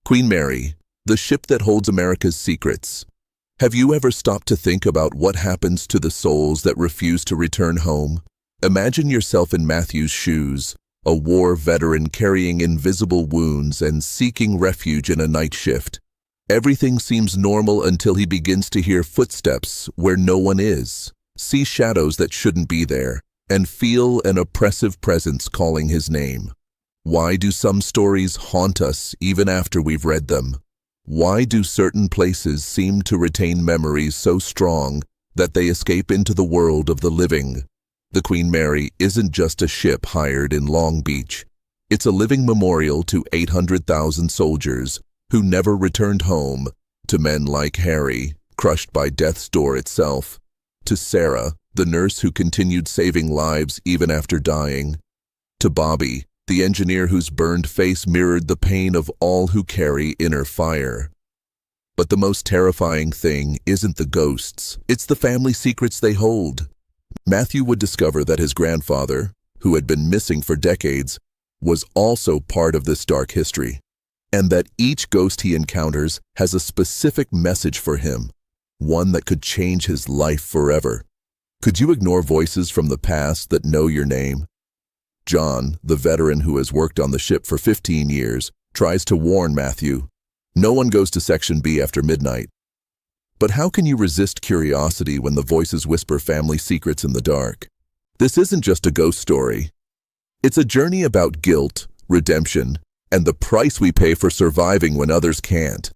Queen Mary, the ship that holds America's secrets. Have you ever stopped to think about what happens to the souls that refuse to return home? Imagine yourself in Matthew's shoes, a war veteran carrying invisible wounds and seeking refuge in a night shift. Everything seems normal until he begins to hear footsteps where no one is, see shadows that shouldn't be there, and feel an oppressive presence calling his name. Why do some stories haunt us even after we've read them? Why do certain places seem to retain memories so strong that they escape into the world of the living? The Queen Mary isn't just a ship hired in Long Beach. It's a living memorial to 800,000 soldiers who never returned home, to men like Harry, crushed by death's door itself, to Sarah, the nurse who continued saving lives even after dying, to Bobby, the engineer whose burned face mirrored the pain of all who carry inner fire. But the most terrifying thing isn't the ghosts, it's the family secrets they hold. Matthew would discover that his grandfather, who had been missing for decades, was also part of this dark history, and that each ghost he encounters has a specific message for him, one that could change his life forever. Could you ignore voices from the past that know your name? John, the veteran who has worked on the ship for 15 years, tries to warn Matthew. No one goes to Section B after midnight. But how can you resist curiosity when the voices whisper family secrets in the dark? This isn't just a ghost story. It's a journey about guilt, redemption, and the price we pay for surviving when others can't.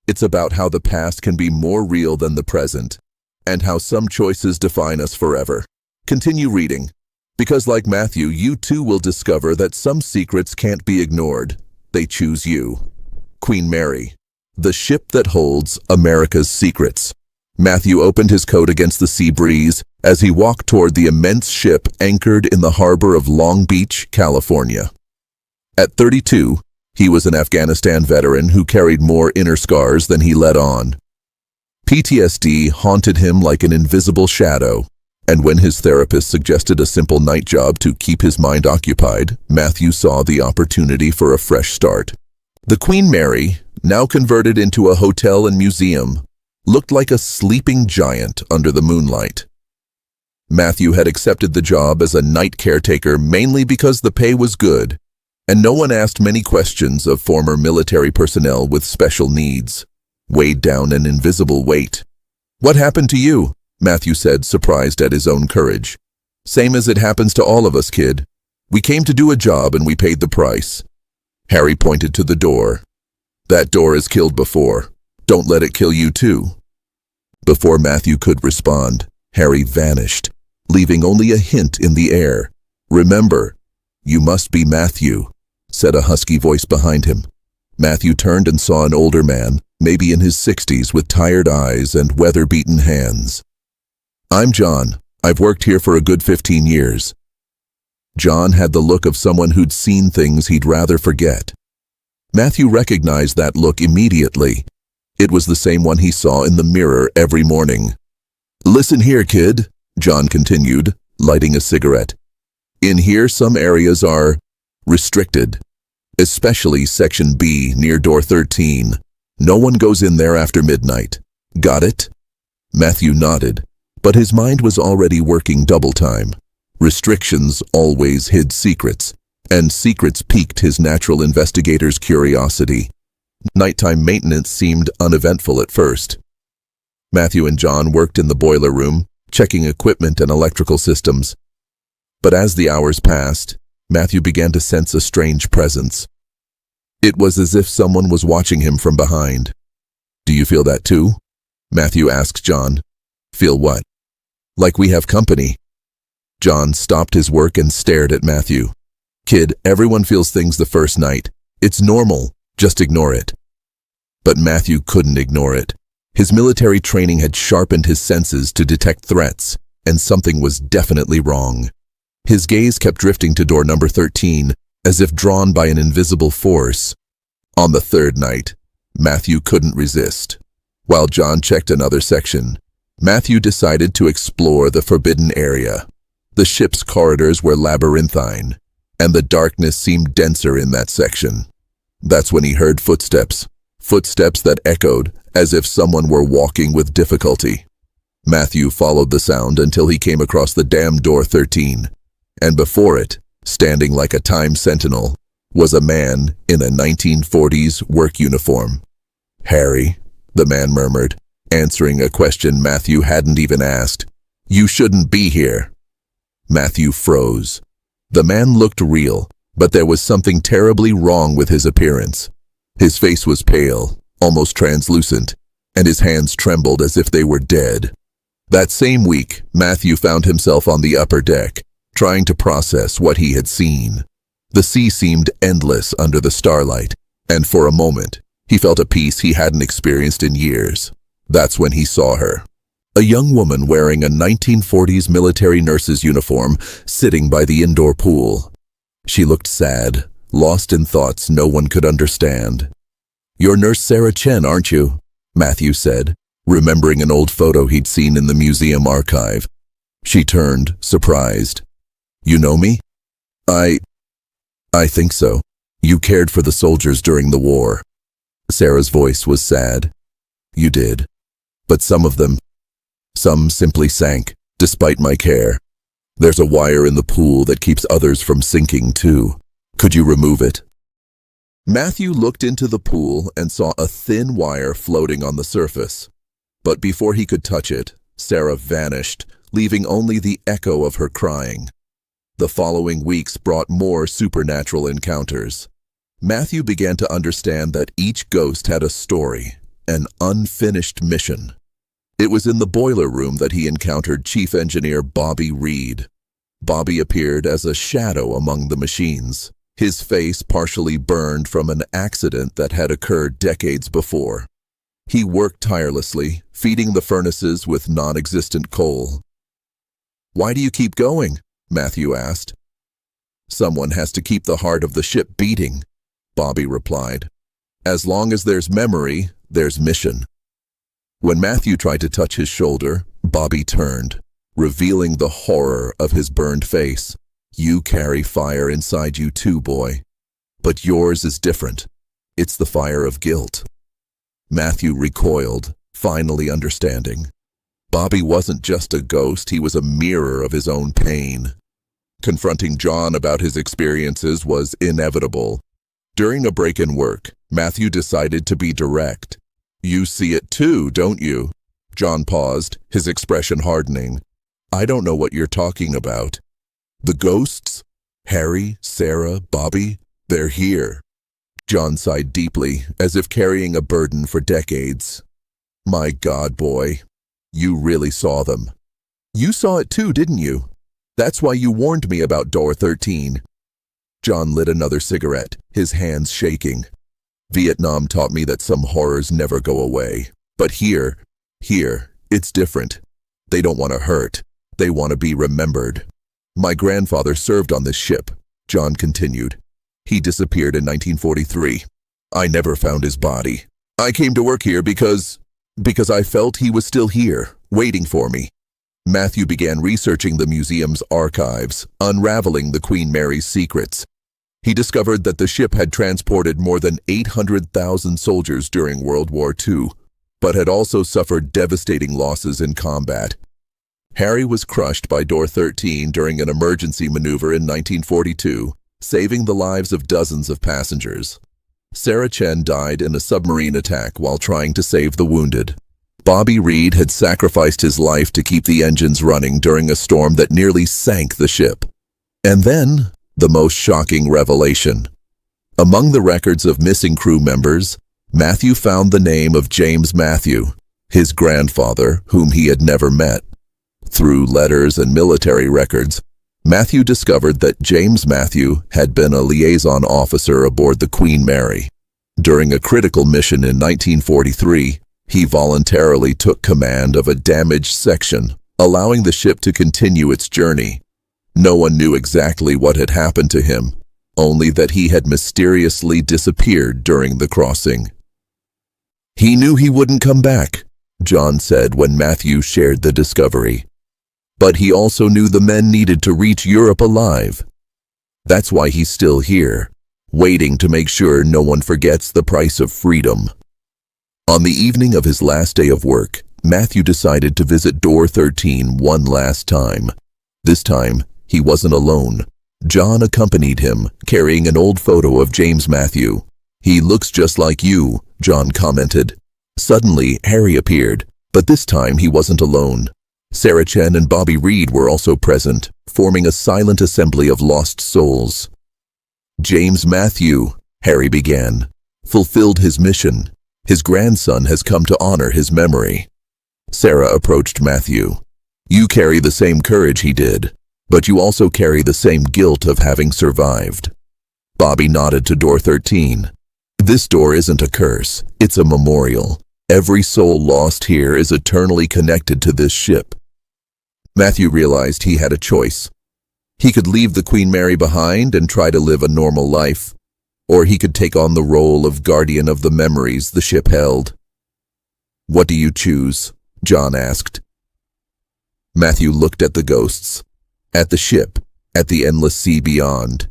It's about how the past can be more real than the present, and how some choices define us forever. Continue reading, because like Matthew, you too will discover that some secrets can't be ignored. They choose you. Queen Mary, the ship that holds America's secrets. Matthew opened his coat against the sea breeze as he walked toward the immense ship anchored in the harbor of Long Beach, California. At 32, he was an Afghanistan veteran who carried more inner scars than he let on. PTSD haunted him like an invisible shadow, and when his therapist suggested a simple night job to keep his mind occupied, Matthew saw the opportunity for a fresh start. The Queen Mary, now converted into a hotel and museum, looked like a sleeping giant under the moonlight. Matthew had accepted the job as a night caretaker mainly because the pay was good, and no one asked many questions of former military personnel with special needs, weighed down an invisible weight. "What happened to you?" Matthew said, surprised at his own courage. "Same as it happens to all of us, kid. We came to do a job and we paid the price." Harry pointed to the door. "That door has killed before. Don't let it kill you too." Before Matthew could respond, Harry vanished, leaving only a hint in the air. "Remember, you must be Matthew," said a husky voice behind him. Matthew turned and saw an older man, maybe in his 60s, with tired eyes and weather-beaten hands. "I'm John. I've worked here for a good 15 years. John had the look of someone who'd seen things he'd rather forget. Matthew recognized that look immediately. It was the same one he saw in the mirror every morning. "Listen here, kid," John continued, lighting a cigarette. "In here, some areas are restricted, especially Section B near door 13. No one goes in there after midnight. Got it?" Matthew nodded, but his mind was already working double time. Restrictions always hid secrets, and secrets piqued his natural investigator's curiosity. Nighttime maintenance seemed uneventful at first. Matthew and John worked in the boiler room, checking equipment and electrical systems. But as the hours passed, Matthew began to sense a strange presence. It was as if someone was watching him from behind. "Do you feel that too?" Matthew asked John. "Feel what?" "Like we have company." John stopped his work and stared at Matthew. "Kid, everyone feels things the first night. It's normal. Just ignore it." But Matthew couldn't ignore it. His military training had sharpened his senses to detect threats, and something was definitely wrong. His gaze kept drifting to door number 13, as if drawn by an invisible force. On the third night, Matthew couldn't resist. While John checked another section, Matthew decided to explore the forbidden area. The ship's corridors were labyrinthine, and the darkness seemed denser in that section. That's when he heard footsteps. Footsteps that echoed as if someone were walking with difficulty. Matthew followed the sound until he came across the damned door 13. And before it, standing like a time sentinel, was a man in a 1940s work uniform. "Harry," the man murmured, answering a question Matthew hadn't even asked. "You shouldn't be here." Matthew froze. The man looked real, but there was something terribly wrong with his appearance. His face was pale, almost translucent, and his hands trembled as if they were dead. That same week, Matthew found himself on the upper deck, trying to process what he had seen. The sea seemed endless under the starlight, and for a moment, he felt a peace he hadn't experienced in years. That's when he saw her. A young woman wearing a 1940s military nurse's uniform, sitting by the indoor pool. She looked sad, lost in thoughts no one could understand. "You're Nurse Sarah Chen, aren't you?" Matthew said, remembering an old photo he'd seen in the museum archive. She turned, surprised. "You know me?" I think so. You cared for the soldiers during the war." Sarah's voice was sad. "You did. But some of them, some simply sank, despite my care. There's a wire in the pool that keeps others from sinking too. Could you remove it?" Matthew looked into the pool and saw a thin wire floating on the surface. But before he could touch it, Sarah vanished, leaving only the echo of her crying. The following weeks brought more supernatural encounters. Matthew began to understand that each ghost had a story, an unfinished mission. It was in the boiler room that he encountered Chief Engineer Bobby Reed. Bobby appeared as a shadow among the machines, his face partially burned from an accident that had occurred decades before. He worked tirelessly, feeding the furnaces with non-existent coal. "Why do you keep going?" Matthew asked. "Someone has to keep the heart of the ship beating," Bobby replied. "As long as there's memory, there's mission." When Matthew tried to touch his shoulder, Bobby turned, revealing the horror of his burned face. "You carry fire inside you too, boy. But yours is different. It's the fire of guilt." Matthew recoiled, finally understanding. Bobby wasn't just a ghost, he was a mirror of his own pain. Confronting John about his experiences was inevitable. During a break in work, Matthew decided to be direct. "You see it too, don't you?" John paused, his expression hardening. "I don't know what you're talking about." "The ghosts? Harry, Sarah, Bobby? They're here." John sighed deeply, as if carrying a burden for decades. "My God, boy, you really saw them." "You saw it too, didn't you? That's why you warned me about door 13. John lit another cigarette, his hands shaking. "Vietnam taught me that some horrors never go away. But here, it's different. They don't want to hurt. They want to be remembered. My grandfather served on this ship," John continued. "He disappeared in 1943. I never found his body. I came to work here because I felt he was still here, waiting for me." Matthew began researching the museum's archives, unraveling the Queen Mary's secrets. He discovered that the ship had transported more than 800,000 soldiers during World War II, but had also suffered devastating losses in combat. Harry was crushed by door 13 during an emergency maneuver in 1942, saving the lives of dozens of passengers. Sarah Chen died in a submarine attack while trying to save the wounded. Bobby Reed had sacrificed his life to keep the engines running during a storm that nearly sank the ship. And then, the most shocking revelation. Among the records of missing crew members, Matthew found the name of James Matthew, his grandfather, whom he had never met. Through letters and military records, Matthew discovered that James Matthew had been a liaison officer aboard the Queen Mary. During a critical mission in 1943, he voluntarily took command of a damaged section, allowing the ship to continue its journey. No one knew exactly what had happened to him, only that he had mysteriously disappeared during the crossing. "He knew he wouldn't come back," John said when Matthew shared the discovery. "But he also knew the men needed to reach Europe alive. That's why he's still here, waiting to make sure no one forgets the price of freedom. On the evening of his last day of work, Matthew decided to visit door 13 one last time. This time, he wasn't alone. John accompanied him, carrying an old photo of James Matthew. "He looks just like you," John commented. Suddenly, Harry appeared, but this time he wasn't alone. Sarah Chen and Bobby Reed were also present, forming a silent assembly of lost souls. "James Matthew," Harry began, "fulfilled his mission. His grandson has come to honor his memory." Sarah approached Matthew. "You carry the same courage he did, but you also carry the same guilt of having survived." Bobby nodded to door 13. "This door isn't a curse, it's a memorial. Every soul lost here is eternally connected to this ship." Matthew realized he had a choice. He could leave the Queen Mary behind and try to live a normal life, or he could take on the role of guardian of the memories the ship held. "What do you choose?" John asked. Matthew looked at the ghosts, at the ship, at the endless sea beyond.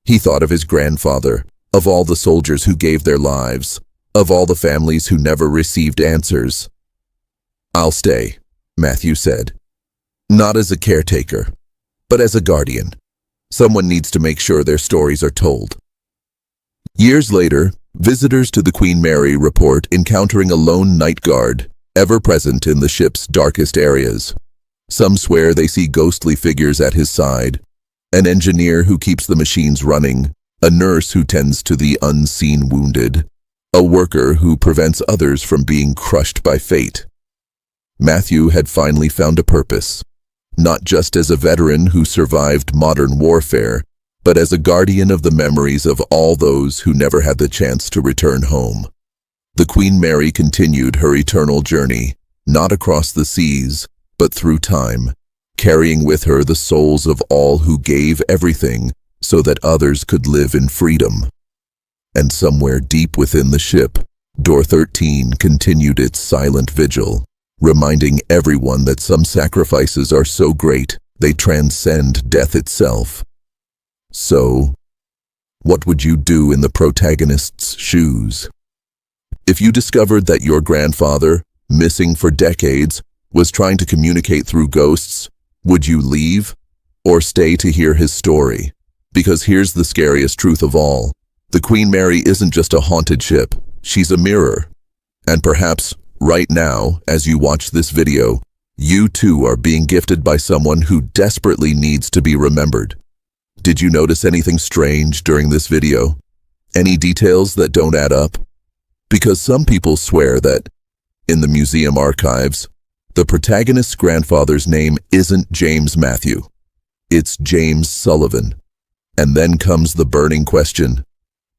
He thought of his grandfather, of all the soldiers who gave their lives, of all the families who never received answers. "I'll stay," Matthew said. "Not as a caretaker, but as a guardian. Someone needs to make sure their stories are told." Years later, visitors to the Queen Mary report encountering a lone night guard, ever present in the ship's darkest areas. Some swear they see ghostly figures at his side, an engineer who keeps the machines running, a nurse who tends to the unseen wounded, a worker who prevents others from being crushed by fate. Matthew had finally found a purpose, not just as a veteran who survived modern warfare, but as a guardian of the memories of all those who never had the chance to return home. The Queen Mary continued her eternal journey, not across the seas, but through time, carrying with her the souls of all who gave everything so that others could live in freedom. And somewhere deep within the ship, door 13 continued its silent vigil, reminding everyone that some sacrifices are so great they transcend death itself. So, what would you do in the protagonist's shoes? If you discovered that your grandfather, missing for decades, was trying to communicate through ghosts, would you leave or stay to hear his story? Because here's the scariest truth of all. The Queen Mary isn't just a haunted ship, she's a mirror. And perhaps, right now, as you watch this video, you too are being gifted by someone who desperately needs to be remembered. Did you notice anything strange during this video? Any details that don't add up? Because some people swear that, in the museum archives, the protagonist's grandfather's name isn't James Matthew. It's James Sullivan. And then comes the burning question,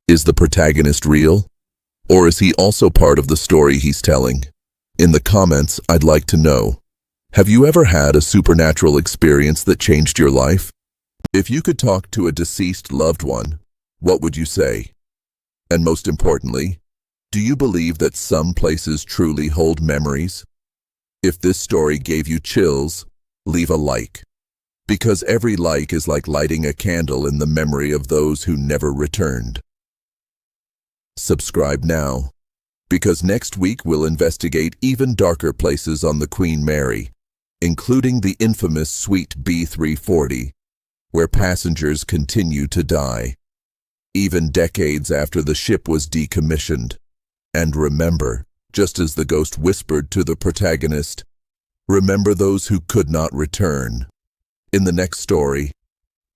is the protagonist real? Or is he also part of the story he's telling? In the comments, I'd like to know, have you ever had a supernatural experience that changed your life? If you could talk to a deceased loved one, what would you say? And most importantly, do you believe that some places truly hold memories? If this story gave you chills, leave a like. Because every like is like lighting a candle in the memory of those who never returned. Subscribe now, because next week we'll investigate even darker places on the Queen Mary, including the infamous Suite B340, where passengers continue to die, even decades after the ship was decommissioned. And remember, just as the ghost whispered to the protagonist, remember those who could not return. In the next story,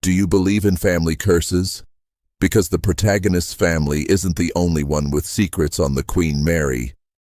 do you believe in family curses? Because the protagonist's family isn't the only one with secrets on the Queen Mary.